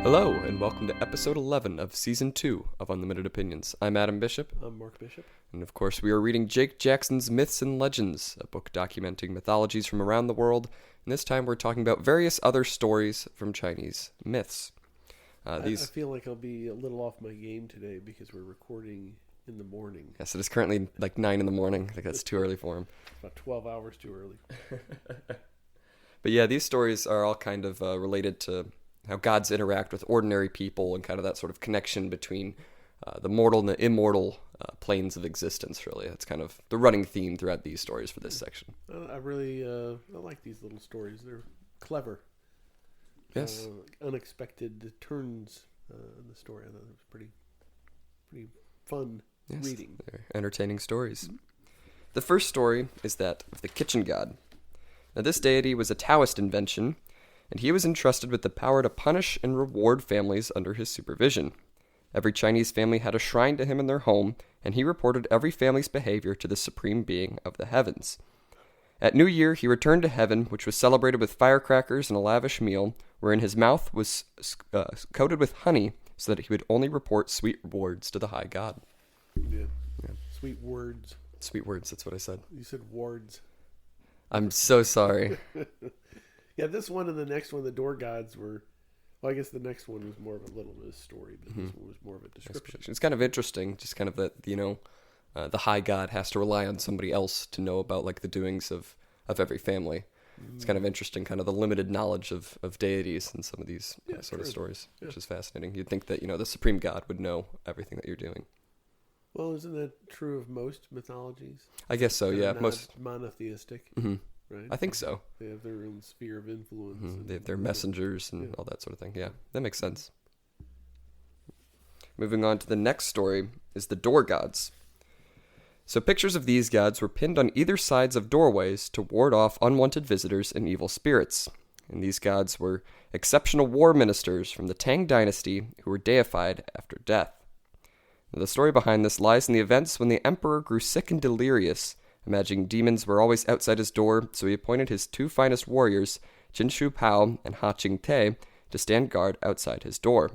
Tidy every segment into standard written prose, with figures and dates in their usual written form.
Hello, and welcome to episode 11 of season 2 of Unlimited Opinions. I'm Adam Bishop. I'm Mark Bishop. And of course, we are reading Jake Jackson's Myths and Legends, a book documenting mythologies from around the world. And this time we're talking about various other stories from Chinese myths. I feel like I'll be a little off my game today because we're recording in the morning. Yes, it is currently like 9 in the morning. I think that's too early for him. About 12 hours too early. But yeah, these stories are all kind of related to how gods interact with ordinary people and kind of that sort of connection between the mortal and the immortal planes of existence, really. That's kind of the running theme throughout these stories for this section. I really I like these little stories. They're clever. Yes. Unexpected turns in the story. I thought it was pretty fun reading. They're entertaining stories. The first story is that of the kitchen god. Now, this deity was a Taoist invention, and he was entrusted with the power to punish and reward families under his supervision. Every Chinese family had a shrine to him in their home, and he reported every family's behavior to the supreme being of the heavens. At New Year, he returned to heaven, which was celebrated with firecrackers and a lavish meal, wherein his mouth was coated with honey, so that he would only report sweet words to the high god. Yeah. Sweet words. Sweet words, that's what I said. You said wards. I'm so sorry. Yeah, this one and the next one, the door gods were... Well, I guess the next one was more of a little bit of a story, but this one was more of a description. It's kind of interesting, just kind of that, the high god has to rely on somebody else to know about, like, the doings of every family. It's kind of interesting, kind of the limited knowledge of deities in some of these sort of stories, which is fascinating. You'd think that, the supreme god would know everything that you're doing. Well, isn't that true of most mythologies? I guess so, yeah. Most monotheistic, right? I think so. They have their own sphere of influence. They have their messengers and all that sort of thing. Yeah, that makes sense. Moving on to the next story is the door gods. So pictures of these gods were pinned on either sides of doorways to ward off unwanted visitors and evil spirits. And these gods were exceptional war ministers from the Tang dynasty who were deified after death. Now, the story behind this lies in the events when the emperor grew sick and delirious, imagining demons were always outside his door, so he appointed his two finest warriors, Jin Shu Pao and Ha Ching Te, to stand guard outside his door.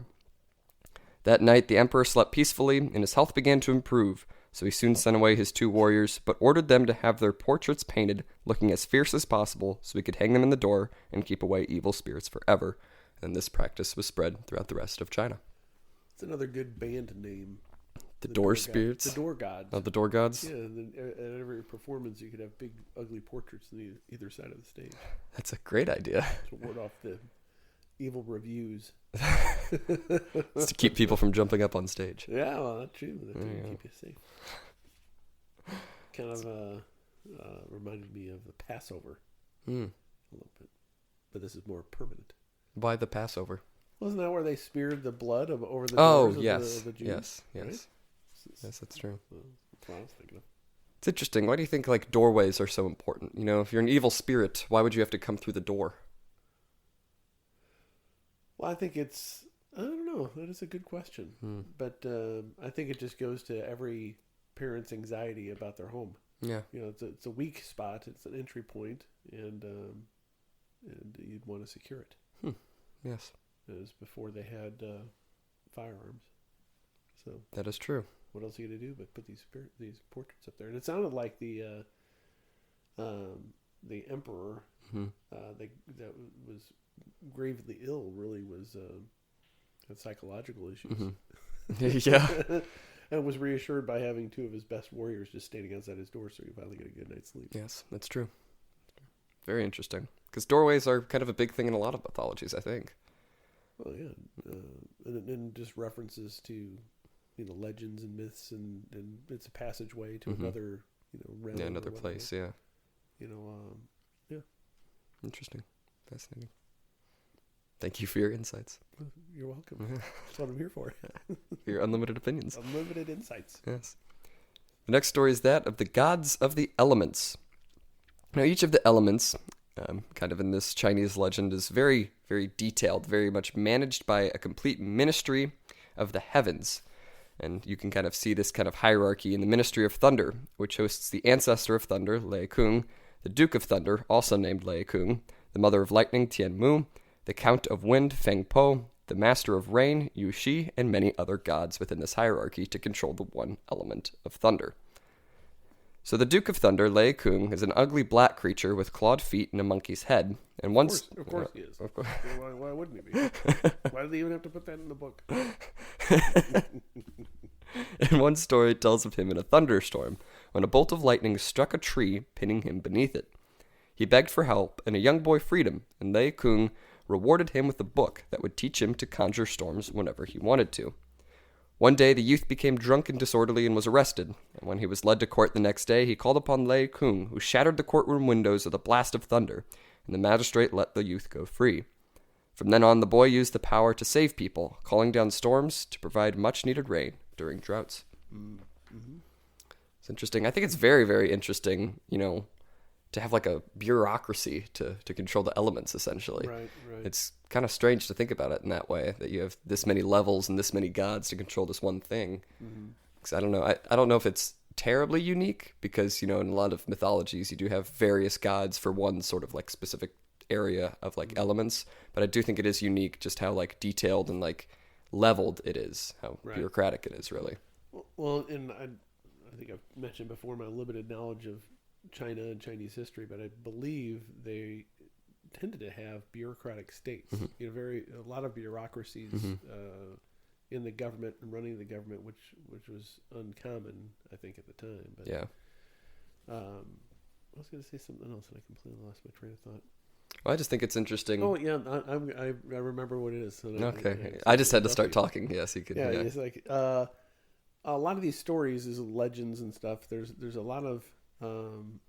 That night, the emperor slept peacefully, and his health began to improve, so he soon sent away his two warriors, but ordered them to have their portraits painted, looking as fierce as possible, so he could hang them in the door and keep away evil spirits forever. And this practice was spread throughout the rest of China. It's another good band name. The door spirits? The door gods. Oh, the door gods? Yeah, and then at every performance you could have big, ugly portraits on either side of the stage. That's a great idea. To ward off the evil reviews. It's to keep people from jumping up on stage. Yeah, well, that's true. That can keep you safe. Kind of reminded me of the Passover a little bit. But this is more permanent. Why the Passover? Wasn't that where they speared the blood over the doors yes. of the Jews? Yes, yes. Right? Yes, that's true. That's what I was thinking of. It's interesting. Why do you think, like, doorways are so important? If you're an evil spirit, why would you have to come through the door? Well, I think I don't know. That is a good question. But I think it just goes to every parent's anxiety about their home. Yeah. It's a weak spot. It's an entry point, and you'd want to secure it. Yes. It was before they had firearms. So that is true. What else are you going to do but put these portraits up there? And it sounded like the emperor that was gravely ill really was had psychological issues. Yeah. And was reassured by having two of his best warriors just standing outside his door so he finally get a good night's sleep. Yes, that's true. Very interesting. Because doorways are kind of a big thing in a lot of mythologies, I think. Well, yeah. And just references to legends and myths, and it's a passageway to another, realm. Yeah, another place, yeah. Yeah. Interesting. Fascinating. Thank you for your insights. You're welcome. That's what I'm here for. Your unlimited opinions. Unlimited insights. Yes. The next story is that of the gods of the elements. Now, each of the elements, kind of in this Chinese legend, is very, very detailed, very much managed by a complete ministry of the heavens. And you can kind of see this kind of hierarchy in the Ministry of Thunder, which hosts the ancestor of thunder, Lei Kung, the Duke of Thunder, also named Lei Kung, the Mother of Lightning, Tian Mu, the Count of Wind, Feng Po, the master of rain, Yu Shi, and many other gods within this hierarchy to control the one element of thunder. So the Duke of Thunder, Lei Kung, is an ugly black creature with clawed feet and a monkey's head. And once, of course he is. Of course. Why wouldn't he be? Why do they even have to put that in the book? And one story tells of him in a thunderstorm when a bolt of lightning struck a tree, pinning him beneath it. He begged for help, and a young boy freed him, and Lei Kung rewarded him with a book that would teach him to conjure storms whenever he wanted to. One day, the youth became drunk and disorderly and was arrested, and when he was led to court the next day, he called upon Lei Kung, who shattered the courtroom windows with a blast of thunder, and the magistrate let the youth go free. From then on, the boy used the power to save people, calling down storms to provide much-needed rain during droughts. Mm-hmm. It's interesting. I think it's very, very interesting, to have like a bureaucracy to control the elements, essentially. Right. It's kind of strange to think about it in that way, that you have this many levels and this many gods to control this one thing. Because I don't know. I don't know if it's terribly unique, because, in a lot of mythologies, you do have various gods for one sort of like specific area of like elements. But I do think it is unique just how like detailed and like leveled it is, how bureaucratic it is, really. Well, and I think I've mentioned before my limited knowledge of China and Chinese history, but I believe they tended to have bureaucratic states. A lot of bureaucracies in the government and running the government, which was uncommon, I think, at the time. But yeah. I was going to say something else, and I completely lost my train of thought. Well, I just think it's interesting. Oh yeah, I remember what it is. So okay, I just had to start talking. Yes, you could. Yeah, it's like a lot of these stories is legends and stuff. There's a lot of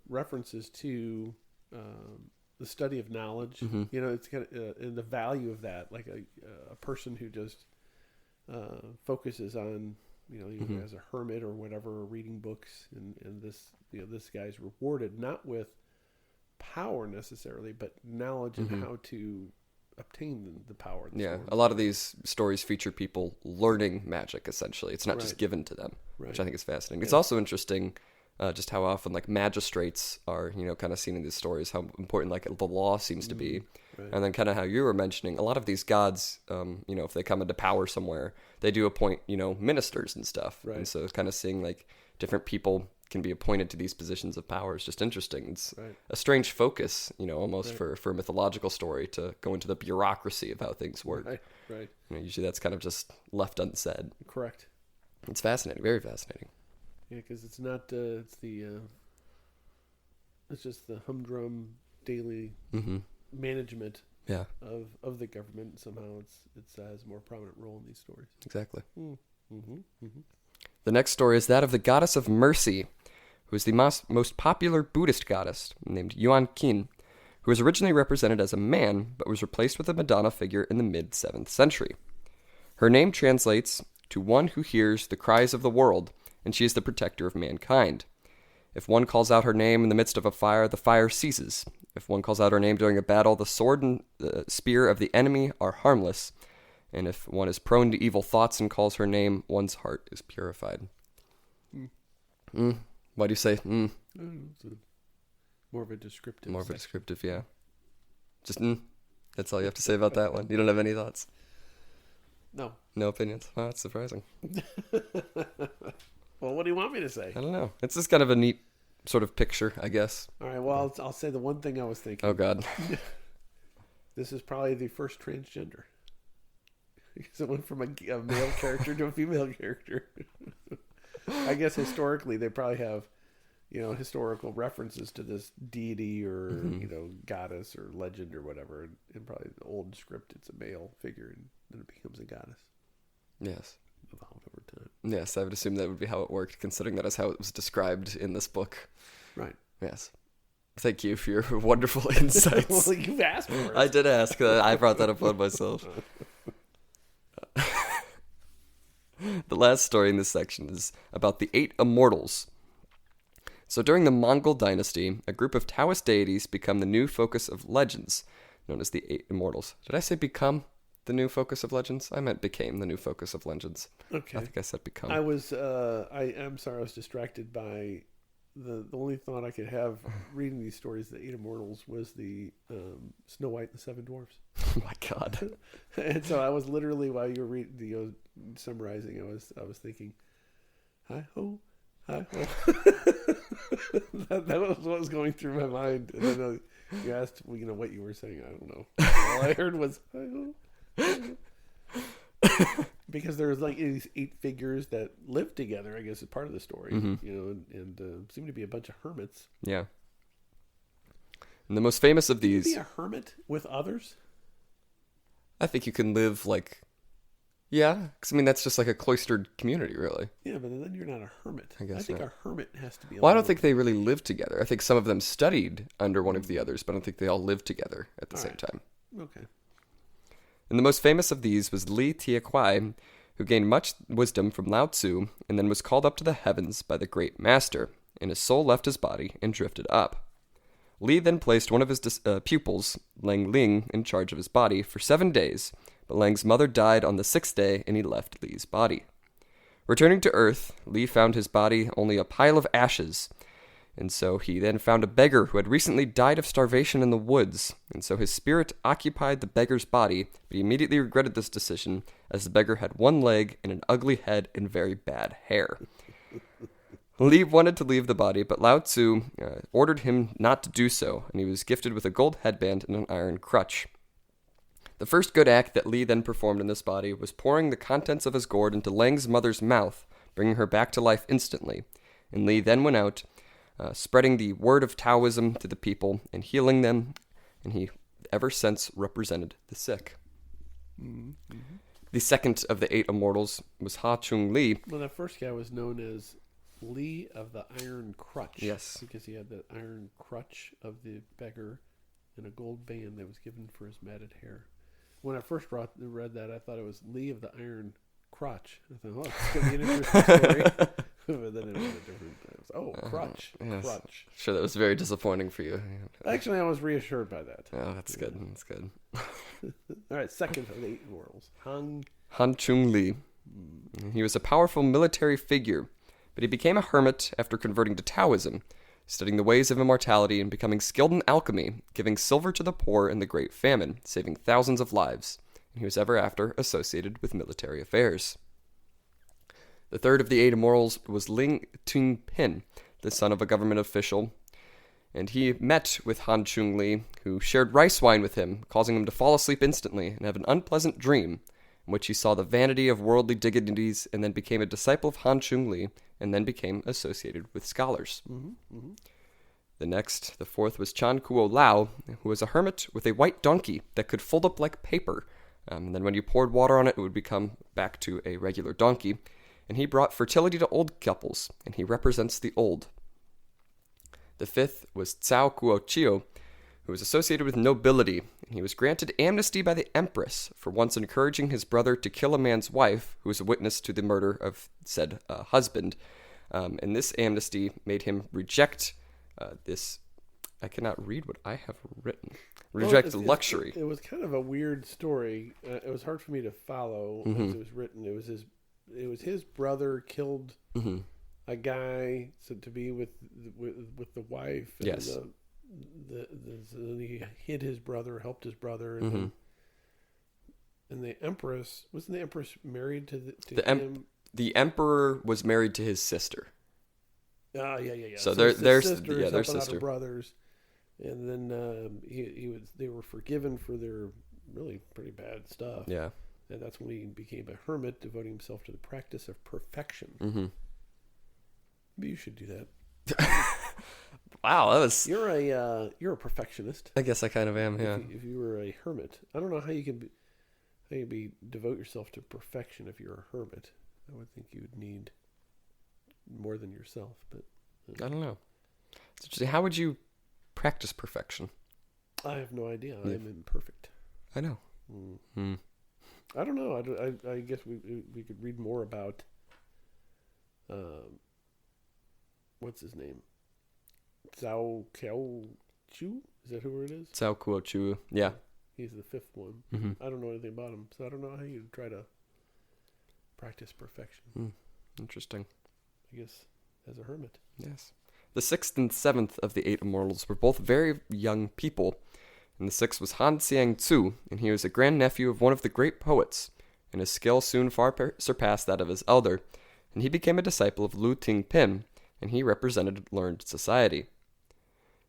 references to the study of knowledge. It's kind of and the value of that, like a person who just focuses on either as a hermit or whatever, reading books, and this guy's rewarded not with power necessarily, but knowledge and how to obtain the power. A lot of these stories feature people learning magic, essentially. It's not just given to them, which I think is fascinating. It's also interesting just how often like magistrates are, kind of seen in these stories, how important like the law seems to be. And then kind of how you were mentioning, a lot of these gods, if they come into power somewhere, they do appoint, ministers and stuff. And so kind of seeing like different people can be appointed to these positions of power is just interesting. It's a strange focus, almost for a mythological story to go into the bureaucracy of how things work. Right. Usually that's kind of just left unsaid. Correct. It's fascinating, very fascinating. Yeah, because it's not, it's just the humdrum daily management of the government. Somehow it has a more prominent role in these stories. Exactly. The next story is that of the goddess of mercy, who is the most popular Buddhist goddess, named Yuan Qin, who was originally represented as a man, but was replaced with a Madonna figure in the mid-7th century. Her name translates to one who hears the cries of the world, and she is the protector of mankind. If one calls out her name in the midst of a fire, the fire ceases. If one calls out her name during a battle, the sword and the spear of the enemy are harmless. And if one is prone to evil thoughts and calls her name, one's heart is purified. Why do you say It's more of a descriptive. More of a descriptive, yeah. Just That's all you have to say about that one. You don't have any thoughts? No. No opinions? Oh, that's surprising. Well, what do you want me to say? I don't know. It's just kind of a neat sort of picture, I guess. All right, well, I'll say the one thing I was thinking. Oh, God. This is probably the first transgender. Because it went from a male character to a female character. I guess historically they probably have, historical references to this deity or, goddess or legend or whatever. And probably the old script, it's a male figure and then it becomes a goddess. Yes. Evolved over time. Yes, I would assume that would be how it worked, considering that is how it was described in this book. Right. Yes. Thank you for your wonderful insights. Well, you've asked for it. I did ask. I brought that upon myself. The last story in this section is about the 8 immortals. So during the Mongol dynasty, a group of Taoist deities become the new focus of legends, known as the 8 immortals. Did I say become the new focus of legends? I meant became the new focus of legends. Okay. I think I said become. I'm sorry, I was distracted by the only thought I could have reading these stories, the 8 immortals, was the Snow White and the 7 Dwarfs. Oh my God. And so I was literally, while you were summarizing, I was thinking, hi ho, hi ho. that was what was going through my mind. And then you asked, what you were saying. I don't know. All I heard was hi ho. Because there's like these 8 figures that live together, I guess, is part of the story, and seem to be a bunch of hermits. Yeah. And the most famous of these... Can you be a hermit with others? I think you can live like... Yeah, because that's just like a cloistered community, really. Yeah, but then you're not a hermit. I think a hermit has to be... Well, I don't think they really live together. I think some of them studied under one of the others, but I don't think they all lived together at the same time. Okay. And the most famous of these was Li Tiekwai, who gained much wisdom from Lao Tzu and then was called up to the heavens by the great master, and his soul left his body and drifted up. Li then placed one of his pupils, Lang Ling, in charge of his body for 7 days, but Lang's mother died on the 6th day and he left Li's body. Returning to Earth, Li found his body only a pile of ashes, and so he then found a beggar who had recently died of starvation in the woods, and so his spirit occupied the beggar's body, but he immediately regretted this decision, as the beggar had 1 leg and an ugly head and very bad hair. Li wanted to leave the body, but Lao Tzu ordered him not to do so, and he was gifted with a gold headband and an iron crutch. The first good act that Li then performed in this body was pouring the contents of his gourd into Lang's mother's mouth, bringing her back to life instantly, and Li then went out, spreading the word of Taoism to the people and healing them, and he ever since represented the sick. Mm-hmm. The second of the 8 immortals was Ha Chung Li. Well, that first guy was known as Li of the Iron Crutch. Yes. Because he had the iron crutch of the beggar and a gold band that was given for his matted hair. When I first read that, I thought it was Li of the Iron Crutch. I thought, it's going to be an interesting story. But then it was a different... crutch. Yes. Crutch. Sure, that was very disappointing for you. Actually, I was reassured by that. Oh, that's good. That's good. All right, second of the 8 immortals. Han Chung Li. He was a powerful military figure, but he became a hermit after converting to Taoism, studying the ways of immortality and becoming skilled in alchemy, giving silver to the poor in the Great Famine, saving thousands of lives, and he was ever after associated with military affairs. The third of the 8 immortals was Ling Tung Pin, the son of a government official, and he met with Han Chung Li, who shared rice wine with him, causing him to fall asleep instantly and have an unpleasant dream, in which he saw the vanity of worldly dignities and then became a disciple of Han Chung Li, and then became associated with scholars. Mm-hmm, mm-hmm. The fourth was Chan Kuo Lao, who was a hermit with a white donkey that could fold up like paper, and then when you poured water on it, it would become back to a regular donkey. And he brought fertility to old couples, and he represents the old. The fifth was Cao Kuo Chio, who was associated with nobility, and he was granted amnesty by the empress for once encouraging his brother to kill a man's wife, who was a witness to the murder of said husband. And this amnesty made him reject this... I cannot read what I have written. Reject luxury. It was kind of a weird story. It was hard for me to follow as it was written. It was his brother killed a guy to be with the wife. And yes. Then he hid his brother, helped his brother, and the empress wasn't the empress married to him? The emperor was married to his sister. Yeah. So their sister, out brothers, and then they were forgiven for their really pretty bad stuff. Yeah. And that's when he became a hermit, devoting himself to the practice of perfection. Mm-hmm. Maybe you should do that. Wow, that was... You're a perfectionist. I guess I kind of am, yeah. If you were a hermit, I don't know how you can devote yourself to perfection if you're a hermit. I would think you would need more than yourself, but... I don't know. It's interesting. How would you practice perfection? I have no idea. Yeah. I'm imperfect. I know. I don't know. I guess we could read more about what's his name? Cao Kuo Chu? Is that who it is? Cao Kuo Chu. Yeah. He's the fifth one. Mm-hmm. I don't know anything about him, so I don't know how you try to practice perfection. Interesting. I guess as a hermit. Yes. The sixth and seventh of the 8 immortals were both very young people, And the sixth was Han Xiang-tzu, and he was a grandnephew of one of the great poets, and his skill soon far surpassed that of his elder, and he became a disciple of Lu Ting-pin, and he represented learned society.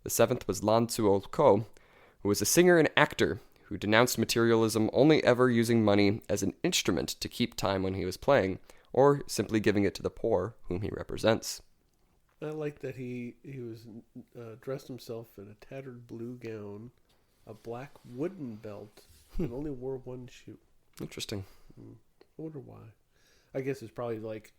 The seventh was Lan Tzuo-ko, who was a singer and actor who denounced materialism, only ever using money as an instrument to keep time when he was playing, or simply giving it to the poor whom he represents. I like that he was dressed himself in a tattered blue gown, a black wooden belt, and only wore one shoe. Interesting. I wonder why. I guess it's probably like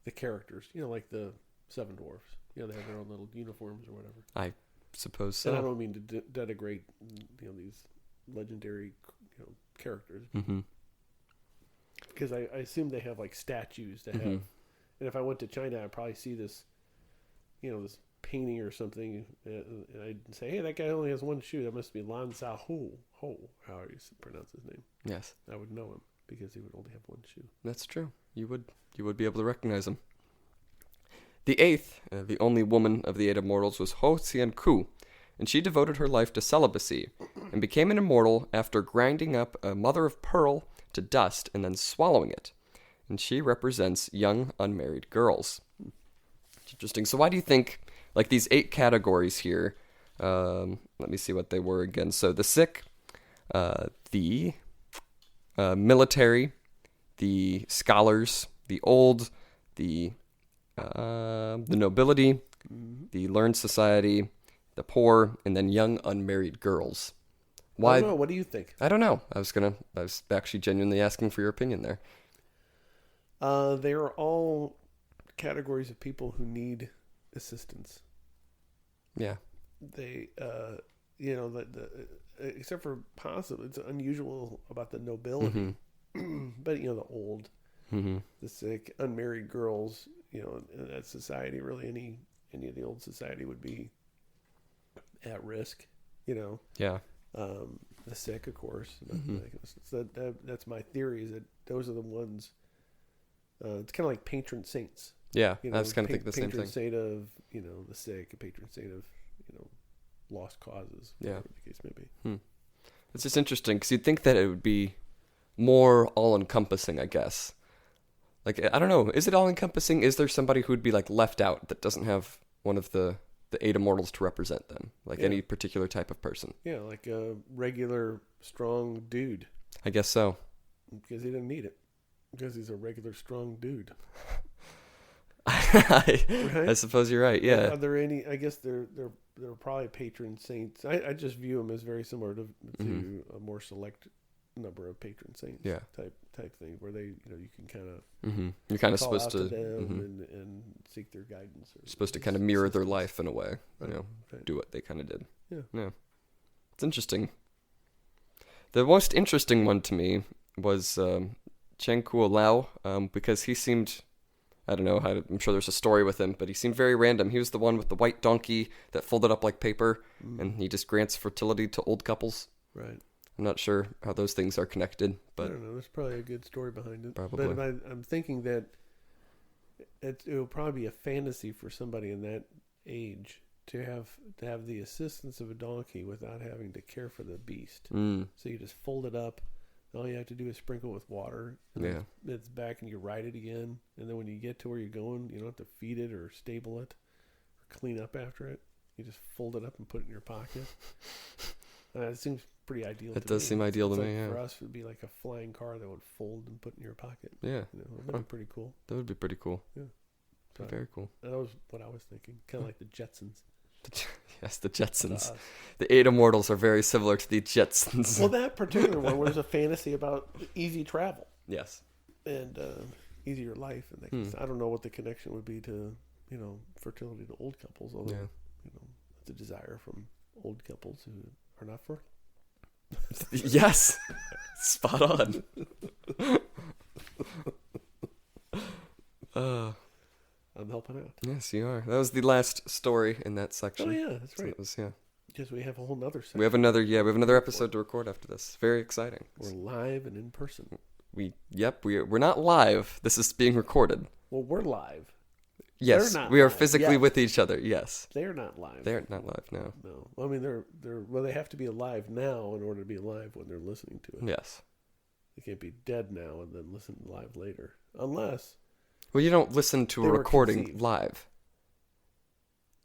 the characters, like the Seven Dwarfs. They have their own little uniforms or whatever. I suppose so. And I don't mean to denigrate, these legendary, characters. Mm-hmm. Because I assume they have like statues to have. And if I went to China, I'd probably see this, this painting or something, and I'd say, hey, that guy only has one shoe. That must be Lan Xiao Ho, however you pronounce his name. Yes. I would know him because he would only have one shoe. That's true. You would be able to recognize him. The eighth, the only woman of the eight immortals, was Ho Xian-ku, and she devoted her life to celibacy and became an immortal after grinding up a mother of pearl to dust and then swallowing it. And she represents young unmarried girls. It's interesting. So why do you think, like these 8 categories here, let me see what they were again. So the sick, the military, the scholars, the old, the nobility, the learned society, the poor, and then young unmarried girls. Why? I don't know. What do you think? I don't know. I was actually genuinely asking for your opinion there. They are all categories of people who need assistance. Yeah. They, except for possibly, it's unusual about the nobility, but the old, the sick, unmarried girls, in that society, really any of the old society would be at risk, Yeah. The sick, of course. So that's my theory, is that those are the ones. It's kind of like patron saints. Yeah, I was kind of thinking the same patron thing. saint of the sick, a patron saint of lost causes. Yeah, whatever the case may be. It's just interesting because you'd think that it would be more all-encompassing, I guess. Like, I don't know, is it all-encompassing? Is there somebody who'd be like left out that doesn't have one of the 8 immortals to represent them? Like any particular type of person? Yeah, like a regular strong dude. I guess so. Because he didn't need it. Because he's a regular strong dude. Right? I suppose you're right. Yeah. Are there any? I guess they're probably patron saints. I just view them as very similar to a more select number of patron saints. Yeah. Type thing where they you can kind of you're kind of call supposed out to them and seek their guidance. Or supposed to kind of mirror their life in a way. Right. Do what they kind of did. Yeah. It's interesting. The most interesting one to me was Chen Kuo-lao, because he seemed, I don't know, I'm sure there's a story with him, but he seemed very random. He was the one with the white donkey that folded up like paper, and he just grants fertility to old couples. Right. I'm not sure how those things are connected, but I don't know. There's probably a good story behind it. Probably. But I'm thinking that it will probably be a fantasy for somebody in that age to have the assistance of a donkey without having to care for the beast. So you just fold it up. All you have to do is sprinkle with water. And it's back, and you ride it again. And then when you get to where you're going, you don't have to feed it or stable it or clean up after it. You just fold it up and put it in your pocket. It seems pretty ideal. It does seem ideal to me. Yeah. For us, it would be like a flying car that would fold and put in your pocket. Yeah. That'd be pretty cool. That would be pretty cool. Yeah. So very cool. That was what I was thinking. Kind of like the Jetsons. Yes, the Jetsons. The 8 immortals are very similar to the Jetsons. Well, that particular one was a fantasy about easy travel. Yes. And easier life. And I don't know what the connection would be to, fertility to old couples. Although, it's a desire from old couples who are not fertile. Yes. Spot on. I'm helping out. Yes, you are. That was the last story in that section. Oh yeah, that's right. So Because we have a whole nother section. We have another episode to record after this. Very exciting. We're live and in person. We're not live. This is being recorded. Well, we're live. Yes, They're not we are live. physically Yes. with each other. Yes. They're not live. They're not live, no. No. I mean, they have to be alive now in order to be alive when they're listening to it. Yes. They can't be dead now and then listen live later. Unless Well, you don't listen to they a were recording conceived. live.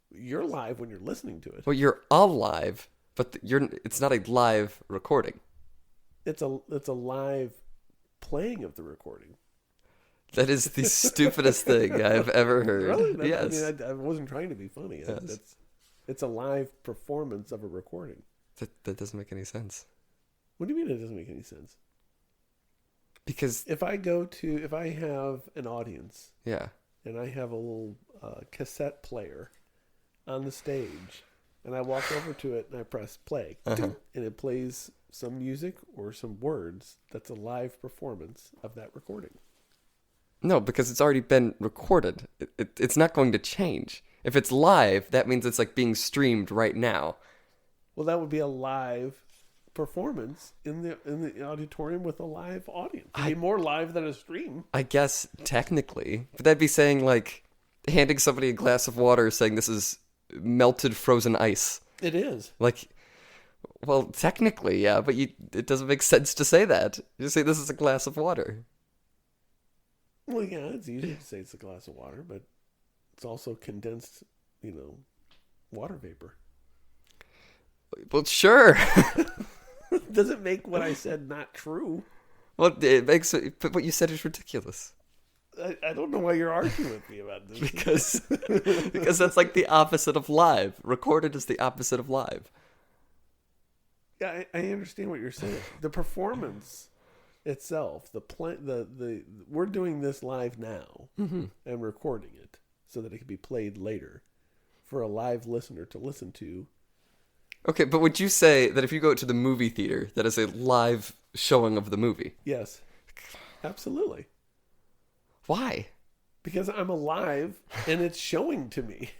You're live when you're listening to it. Well, you're alive, but it's not a live recording. It's a live playing of the recording. That is the stupidest thing I've ever heard. Really? Yes. I mean, I wasn't trying to be funny. Yes. It's a live performance of a recording. That doesn't make any sense. What do you mean it doesn't make any sense? Because, If I have an audience yeah. and I have a little cassette player on the stage and I walk over to it and I press play and it plays some music or some words, that's a live performance of that recording. No, because it's already been recorded. It's not going to change. If it's live, that means it's like being streamed right now. Well, that would be a live performance in the auditorium with a live audience. It'd be more live than a stream. I guess technically, but that'd be saying like handing somebody a glass of water, saying this is melted frozen ice. It is. Like, well, technically, yeah, but it doesn't make sense to say that. You just say this is a glass of water. Well, yeah, it's easy to say it's a glass of water, but it's also condensed, water vapor. Well, sure. Does it make what I said not true? Well, it makes it, but what you said is ridiculous. I don't know why you're arguing with me about this. Because that's like the opposite of live. Recorded is the opposite of live. Yeah, I understand what you're saying. The performance itself, we're doing this live now and recording it so that it can be played later for a live listener to listen to. Okay, but would you say that if you go to the movie theater, that is a live showing of the movie? Yes, absolutely. Why? Because I'm alive and it's showing to me.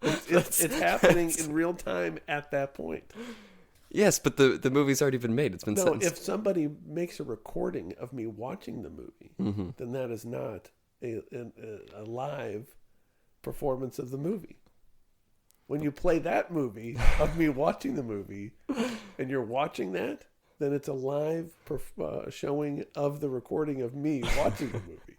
It's happening in real time at that point. Yes, but the movie's already been made. It's been sentenced. If somebody makes a recording of me watching the movie, then that is not a live performance of the movie. When you play that movie of me watching the movie and you're watching that, then it's a live showing of the recording of me watching the movie.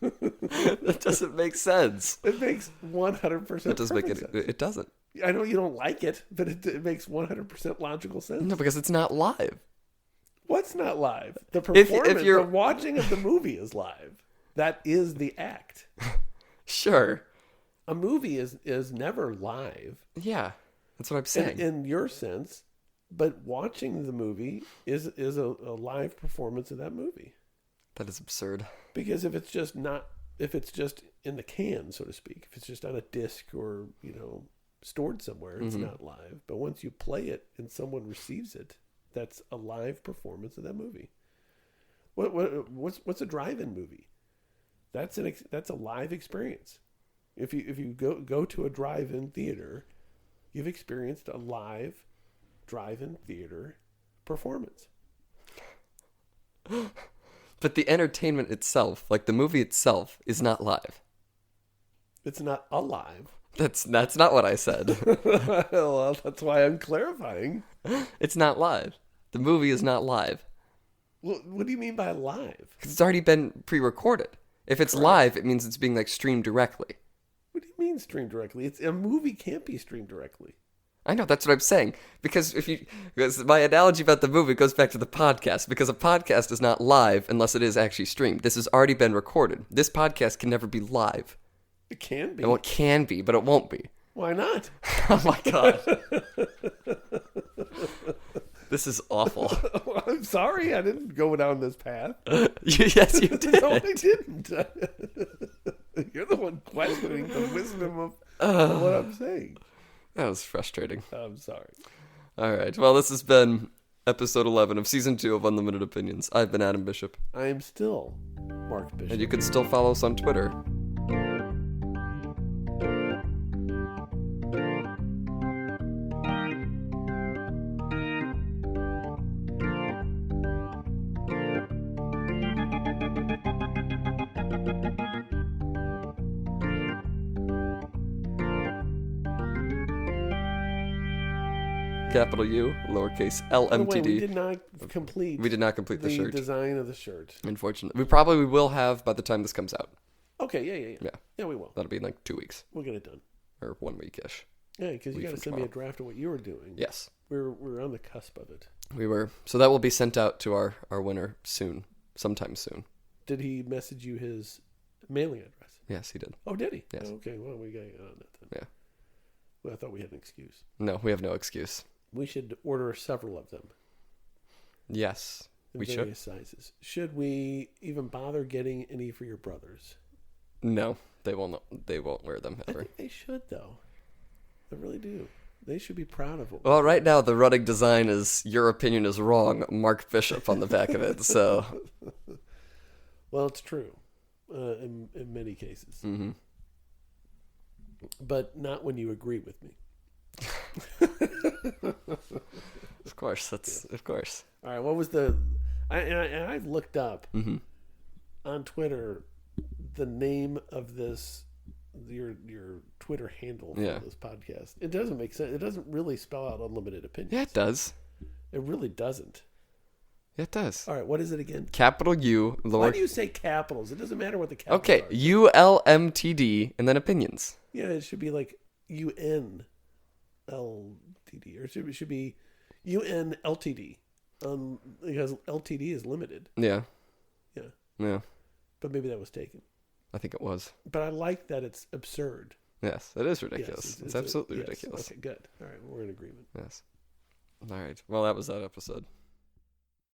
That doesn't make sense. It makes 100% That doesn't make sense. it doesn't. I know you don't like it, but it makes 100% logical sense. No, because it's not live. What's not live? The If performance, you're the watching of the movie is live. That is the act. Sure. A movie is never live. Yeah, that's what I'm saying. In your sense, but watching the movie is a live performance of that movie. That is absurd. Because if it's just in the can, so to speak, if it's just on a disc or stored somewhere, it's not live. But once you play it and someone receives it, that's a live performance of that movie. What's a drive-in movie? That's a live experience. If you go to a drive-in theater, you've experienced a live drive-in theater performance. But the entertainment itself, like the movie itself, is not live. It's not alive. That's not what I said. Well, that's why I'm clarifying. It's not live. The movie is not live. Well, what do you mean by live? Because it's already been pre-recorded. If it's live, it means it's being like streamed directly. What do you mean streamed directly? A movie can't be streamed directly. I know, that's what I'm saying. Because my analogy about the movie goes back to the podcast. Because a podcast is not live unless it is actually streamed. This has already been recorded. This podcast can never be live. It can be. Well, it can be, but it won't be. Why not? Oh my god. This is awful. I'm sorry, I didn't go down this path. Yes, you did. No, I didn't. You're the one questioning the wisdom of what I'm saying. That was frustrating. I'm sorry. All right. Well, this has been episode 11 of season 2 of Unlimited Opinions. I've been Adam Bishop. I am still Mark Bishop. And you can still follow us on Twitter. capital U, lowercase L By the way, MTD. we did not complete. We did not complete the shirt. Design of the shirt. Unfortunately, we probably will have by the time this comes out. Okay, yeah. Yeah, we will. That'll be in like 2 weeks. We'll get it done. Or 1 week-ish. Yeah, because you got to send me a draft of what you were doing. Yes. We're on the cusp of it. We were. So that will be sent out to our winner soon. Sometime soon. Did he message you his mailing address? Yes, he did. Oh, did he? Yes. Okay, well, we got to get on that then. Yeah. Well, I thought we had an excuse. No, we have no excuse. We should order several of them. Yes, we should. Various sizes. Should we even bother getting any for your brothers? No, they won't. They won't wear them ever. I think they should, though. I really do. They should be proud of it. Well, right now the running design is "Your opinion is wrong." Mark Bishop on the back of it. So, well, it's true in many cases, mm-hmm. but not when you agree with me. Of course, that's of course. All right, what was the? I've looked up mm-hmm. on Twitter the name of this. Your Twitter handle for this podcast. It doesn't make sense. It doesn't really spell out unlimited opinions. Yeah, it does. It really doesn't. Yeah, it does. All right, what is it again? Capital U. Why do you say capitals? It doesn't matter what the capitals Okay, are. ULMTD and then opinions. Yeah, it should be like UNLTD, or it should be UNLTD, because LTD is limited. Yeah. Yeah. Yeah. But maybe that was taken. I think it was. But I like that it's absurd. Yes, it is ridiculous. Yes, it's absolutely ridiculous. Okay, good. All right, we're in agreement. Yes. All right. Well, that was that episode.